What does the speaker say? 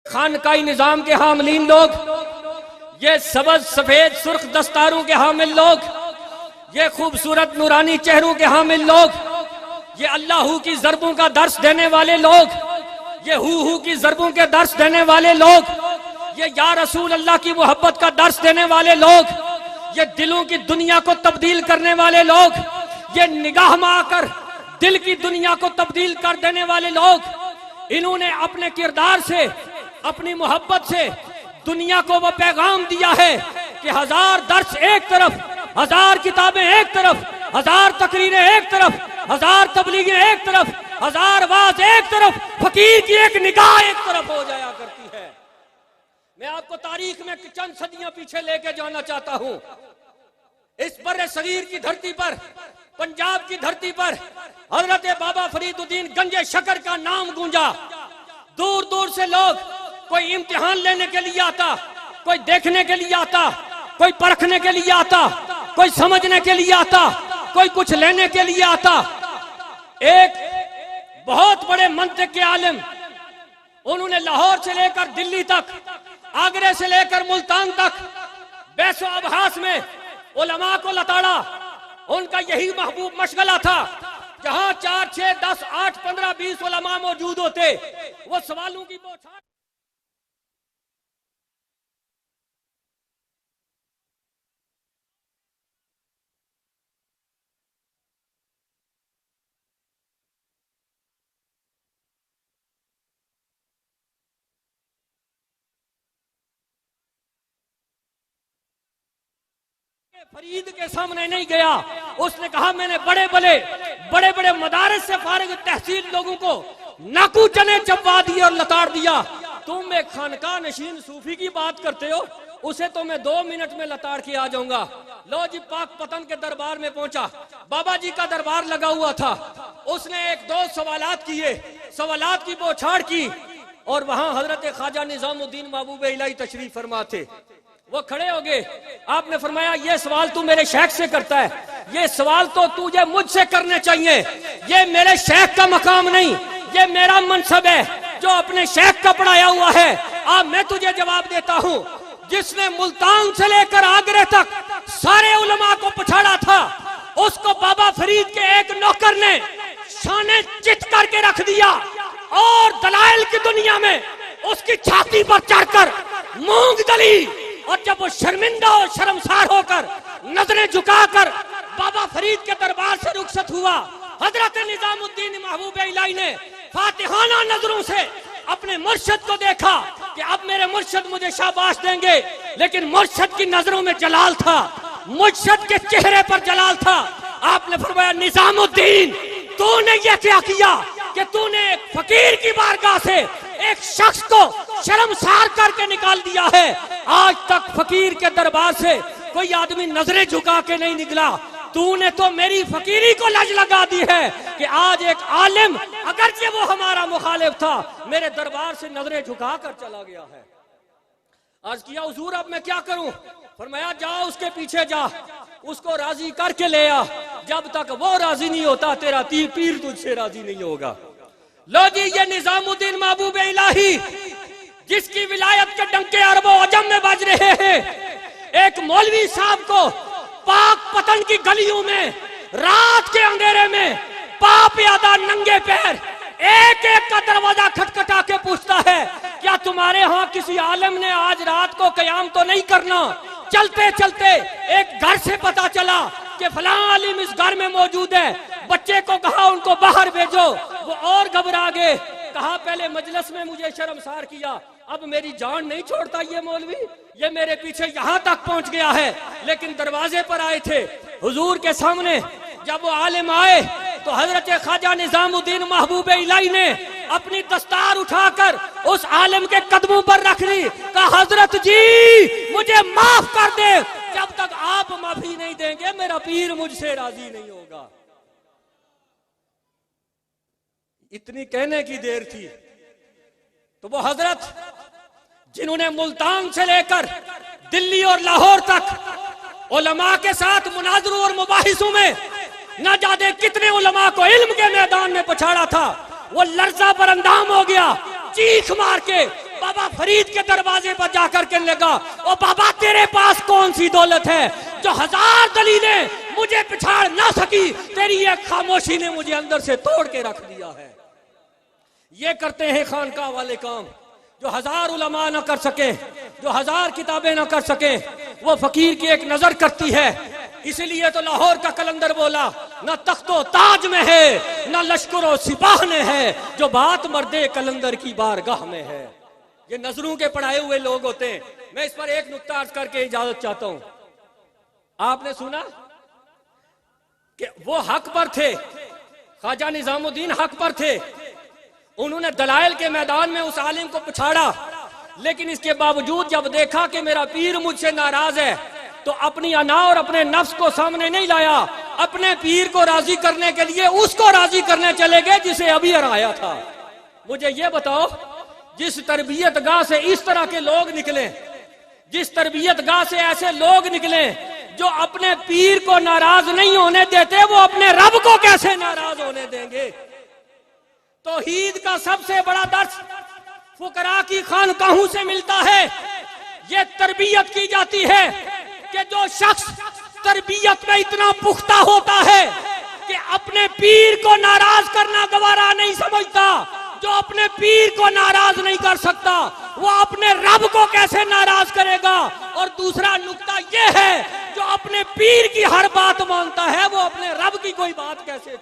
खानकाई निजाम के हामिलीन लोग, ये सबज सफेद सुर्ख दस्तारों के हामिल लोग, ये खूबसूरत नूरानी चेहरों के हामिल लोग, ये अल्लाह की ज़रबों का दर्स देने वाले लोग, ये हू की ज़रबों के दर्स देने वाले लोग, ये या रसूल अल्लाह की मोहब्बत का दर्स देने वाले लोग, ये दिलों की दुनिया को तब्दील करने वाले लोग, ये निगाह में आकर दिल की दुनिया को तब्दील कर देने वाले लोग, इन्होंने अपने किरदार से, अपनी मोहब्बत से दुनिया को वो पैगाम दिया है कि 1000 दर्स एक तरफ, 1000 किताबें एक तरफ, 1000 तकरीरें एक तरफ, 1000 तबलीगें एक तरफ, 1000 वाज एक तरफ, फकीर की एक निगाह एक तरफ हो जाया करती है। मैं आपको तारीख में चंद सदियां पीछे लेके जाना चाहता हूं। इस बर्रे सगीर की धरती पर, पंजाब की धरती पर हजरत बाबा फरीदुद्दीन गंजे शकर का नाम गूंजा। दूर दूर से लोग, कोई इम्तिहान लेने के लिए आता, कोई देखने के लिए आता, कोई परखने के लिए आता, कोई समझने के लिए आता, कोई कुछ लेने के लिए आता। एक बहुत बड़े मंतिक के आलिम, उन्होंने लाहौर से लेकर दिल्ली तक, आगरे से लेकर मुल्तान तक बैसो अबहास में उलमा को लताड़ा। उनका यही महबूब मशगला था, जहां 4, 6, 10, 8, 15, 20 उलमा मौजूद होते, वो सवालों की बौछार फरीद के सामने नहीं गया। उसने कहा मैंने बड़े बड़े मदारिस से फारिग तहसील लोगों को नाकू चने चबवा दिए और लताड़ दिया। तुम एक खानका नशीन सूफी की बात करते हो, उसे तो मैं 2 मिनट में लताड़ के आ जाऊंगा। लो जी, पाक पतन के दरबार में पहुंचा, बाबा जी का दरबार लगा हुआ था। उसने 1-2 सवालात किए, सवालात की बौछार की, और वहां हजरत ख्वाजा निजामुद्दीन महबूब इलाही तशरीफ फरमा थे। वो खड़े हो गए। आपने फरमाया ये सवाल तू मेरे शेख से करता है, ये सवाल तो तुझे मुझसे करने चाहिए, ये मेरे शेख का मकाम नहीं, ये मेरा मनसब है जो अपने शेख का पढ़ाया हुआ है। अब मैं तुझे जवाब देता हूँ। जिसने मुल्तान से लेकर आगरे तक सारे उलमा को पछाड़ा था, उसको बाबा फरीद के एक नौकर ने शाने चित करके रख दिया, और दलाइल की दुनिया में उसकी छाती पर चढ़कर मूंग दली। और जब वो शर्मिंदा और शर्मसार होकर नजरें झुकाकर बाबा फरीद के दरबार से रुखसत हुआ, हजरत निजामुद्दीन महबूब इलाही ने फातिहाना नजरों से अपने मुर्शिद को देखा कि अब मेरे मुर्शिद मुझे शाबाश देंगे, लेकिन मुर्शिद की नजरों में जलाल था, मुर्शिद के चेहरे पर जलाल था। आपने फरमाया निजामुद्दीन, तूने ये क्या किया कि तूने एक फकीर की बारगाह से एक शख्स को शर्मसार करके निकाल दिया है। आज तक फकीर के दरबार से कोई आदमी नजरें झुका के नहीं निकला, तूने तो मेरी फकीरी को लज लगा दी है कि आज एक आलिम, अगरचे वो हमारा मुखालिफ था, मेरे दरबार से नजरें झुका कर चला गया है। आज किया हुजूर अब मैं क्या करूं? फरमाया जाओ उसके पीछे जा, उसको राजी करके ले आ, जब तक वो राजी नहीं होता तेरा पीर तुझसे राजी नहीं होगा। लो जी, ये निजामुद्दीन महबूब इलाही जिसकी विलायत के डंके अरबों अजम में बज रहे हैं, एक मौलवी साहब को पाक पतन की गलियों में रात के अंधेरे में पाप यादा नंगे पैर एक एक का दरवाजा खटखटा के पूछता है, क्या तुम्हारे यहाँ किसी आलिम ने आज रात को कयाम तो नहीं करना? चलते चलते एक घर से पता चला कि फलां आलिम इस घर में मौजूद है। बच्चे को कहा उनको बाहर भेजो, वो और घबरा गए। कहा पहले मजलिस में मुझे शर्मसार किया, अब मेरी जान नहीं छोड़ता ये मौलवी, ये मेरे पीछे यहाँ तक पहुँच गया है। लेकिन दरवाजे पर आए थे हुजूर के सामने, जब वो आलिम आए तो हजरत ख्वाजा निजामुद्दीन महबूब इलाही ने अपनी दस्तार उठाकर उस आलिम के कदमों पर रख ली। कहा हजरत जी मुझे माफ कर दे, जब तक आप माफी नहीं देंगे मेरा पीर मुझसे राजी नहीं होगा। इतनी कहने की देर थी तो वो हजरत जिन्होंने मुल्तान से लेकर दिल्ली और लाहौर तक उलमा के साथ मुनाजरों और मुबाहिसों में न जाने कितने उलमा को इल्म के मैदान में पछाड़ा था, वो लर्जा पर अंदाम हो गया। चीख मार के बाबा फरीद के दरवाजे पर जाकर कहने लगा, ओ बाबा तेरे पास कौन सी दौलत है जो 1000 दलीलें मुझे पिछाड़ ना सकी, तेरी ये खामोशी ने मुझे अंदर से तोड़ के रख दिया है। ये करते हैं खानकाह वाले काम जो 1000 उलमा ना कर सके, जो 1000 किताबें ना कर सके, वो फकीर की एक नजर करती है। इसलिए तो लाहौर का कलंदर बोला, ना तख्तो ताज में है ना लश्करो सिपाह में है, जो बात मर्दे कलंदर की बारगाह में है। ये नजरों के पढ़ाए हुए लोग होते हैं। मैं इस पर एक नुक्ता अर्ज करके इजाजत चाहता हूं। आपने सुना कि वो हक पर थे, ख्वाजा निजामुद्दीन हक पर थे, उन्होंने दलाइल के मैदान में उस आलिम को पछाड़ा, लेकिन इसके बावजूद जब देखा कि मेरा पीर मुझसे नाराज है तो अपनी अना और अपने नफ्स को सामने नहीं लाया, अपने पीर को राजी करने के लिए उसको राजी करने चले गए जिसे अभी हराया था। मुझे ये बताओ, जिस तरबियत गाह से इस तरह के लोग निकले, जिस तरबियत गाह से ऐसे लोग निकले जो अपने पीर को नाराज नहीं होने देते, वो अपने रब को कैसे नाराज होने देंगे? तौहीद का सबसे बड़ा दर्स फुकरा की खानकाहों से मिलता है। ये तरबियत की जाती है कि जो शख्स तरबियत में इतना पुख्ता होता है कि अपने पीर को नाराज करना गवारा नहीं समझता, जो अपने पीर को नाराज नहीं कर सकता, वो अपने रब को कैसे नाराज करेगा? और दूसरा नुक्ता ये है, जो अपने पीर की हर बात मानता है, वो अपने रब की कोई बात कैसे